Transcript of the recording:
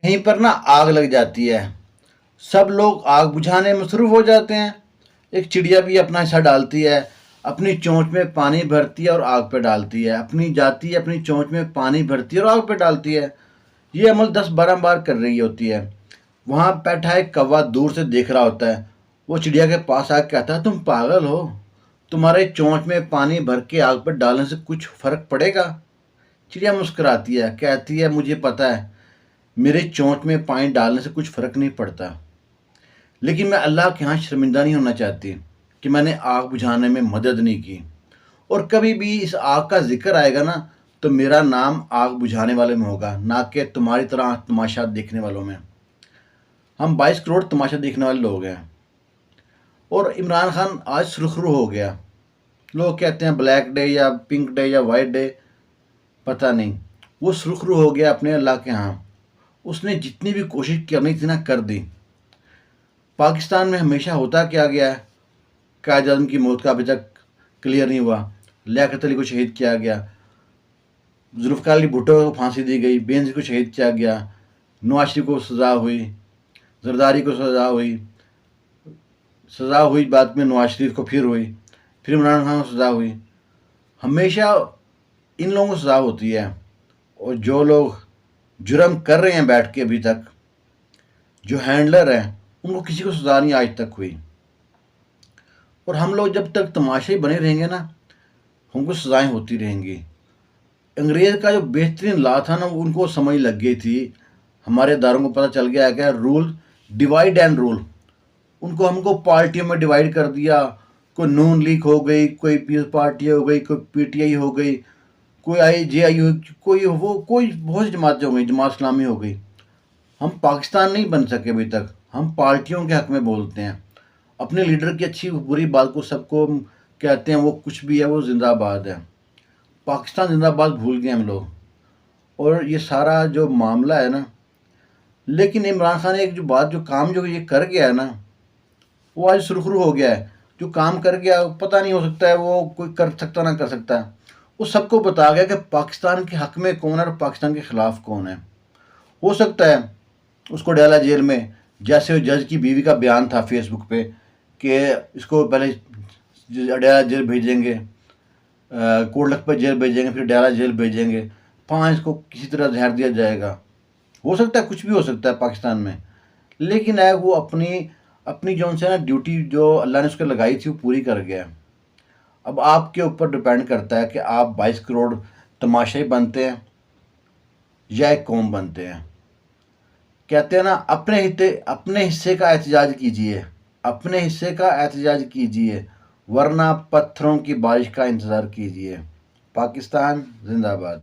कहीं पर ना आग लग जाती है, सब लोग आग बुझाने में मसरूफ़ हो जाते हैं। एक चिड़िया भी अपना हिस्सा डालती है, अपनी चोंच में पानी भरती है और आग पे डालती है, अपनी जाती है, अपनी चोंच में पानी भरती है और आग पे डालती है। ये अमल 10-12 बार कर रही होती है। वहाँ बैठा एक कौवा दूर से देख रहा होता है। वो चिड़िया के पास आके कहता है, तुम पागल हो, तुम्हारे चोंच में पानी भर के आग पर डालने से कुछ फर्क पड़ेगा? चिड़िया मुस्कुराती है, कहती है, मुझे पता है मेरे चोंच में पानी डालने से कुछ फ़र्क नहीं पड़ता, लेकिन मैं अल्लाह के यहाँ शर्मिंदा नहीं होना चाहती कि मैंने आग बुझाने में मदद नहीं की। और कभी भी इस आग का जिक्र आएगा ना, तो मेरा नाम आग बुझाने वाले में होगा, ना कि तुम्हारी तरह तमाशा देखने वालों में। हम 22 करोड़ तमाशा देखने वाले लोग हैं। और इमरान खान आज सुरखरू हो गया। लोग कहते हैं ब्लैक डे या पिंक डे या वाइट डे, पता नहीं। वो सुरखरू हो गया अपने अल्लाह के यहाँ। उसने जितनी भी कोशिश करनी थी ना, कर दी। पाकिस्तान में हमेशा होता क्या गया है, कायद आज़म की मौत का अभी तक क्लियर नहीं हुआ। लियाकत अली को शहीद किया गया, जुल्फ़िकार अली भुट्टो को फांसी दी गई, बेनज़ीर को शहीद किया गया, नवाज शरीफ को सज़ा हुई, जरदारी को सज़ा हुई बाद में नवाज शरीफ को फिर हुई, फिर इमरान खान को सज़ा हुई। हमेशा इन लोगों को सज़ा होती है। और जो लोग जुर्म कर रहे हैं बैठ के अभी तक, जो हैंडलर हैं, उनको किसी को सज़ा नहीं आज तक हुई। और हम लोग जब तक तमाशे बने रहेंगे ना, हमको सज़ाएँ होती रहेंगी। अंग्रेज़ का जो बेहतरीन लॉ था ना, उनको समझ लग गई थी। हमारे इदारों को पता चल गया है कि रूल डिवाइड एंड रूल। उनको हमको पार्टियों में डिवाइड कर दिया। कोई नून लीग हो गई, कोई पीपल्स पार्टी हो गई, कोई पीटीआई हो गई, कोई आईजेआई हो, कोई बहुत सी जमातें हो गई, जमात इस्लामी हो गई। हम पाकिस्तान नहीं बन सके अभी तक। हम पार्टियों के हक में बोलते हैं। अपने लीडर की अच्छी बुरी बात को सबको कहते हैं, वो कुछ भी है, वो जिंदाबाद है। पाकिस्तान जिंदाबाद भूल गए हम लोग। और ये सारा जो मामला है ना, लेकिन इमरान खान एक जो बात, जो काम जो ये कर गया है ना, वो आज सुरखरू हो गया है। जो काम कर गया, पता नहीं, हो सकता है वो कोई कर सकता ना कर सकता है। वो सबको बता गया कि पाकिस्तान के हक में कौन है और पाकिस्तान के ख़िलाफ़ कौन है। हो सकता है उसको डाला जेल में, जैसे जज की बीवी का बयान था फेसबुक पे कि इसको पहले डाला जेल भेजेंगे, कोटलख पर जेल भेजेंगे, फिर डाला जेल भेजेंगे, 5 को किसी तरह जहर दिया जाएगा। हो सकता है, कुछ भी हो सकता है पाकिस्तान में। लेकिन है वो अपनी अपनी जो उनसे ना ड्यूटी जो अल्लाह ने उसको लगाई थी, वो पूरी कर गया। अब आपके ऊपर डिपेंड करता है कि आप 22 करोड़ तमाशाई बनते हैं या एक कौम बनते हैं। कहते हैं ना, अपने हिस्से का एहतजाज कीजिए, अपने हिस्से का एहतजाज कीजिए, वरना पत्थरों की बारिश का इंतज़ार कीजिए। पाकिस्तान जिंदाबाद।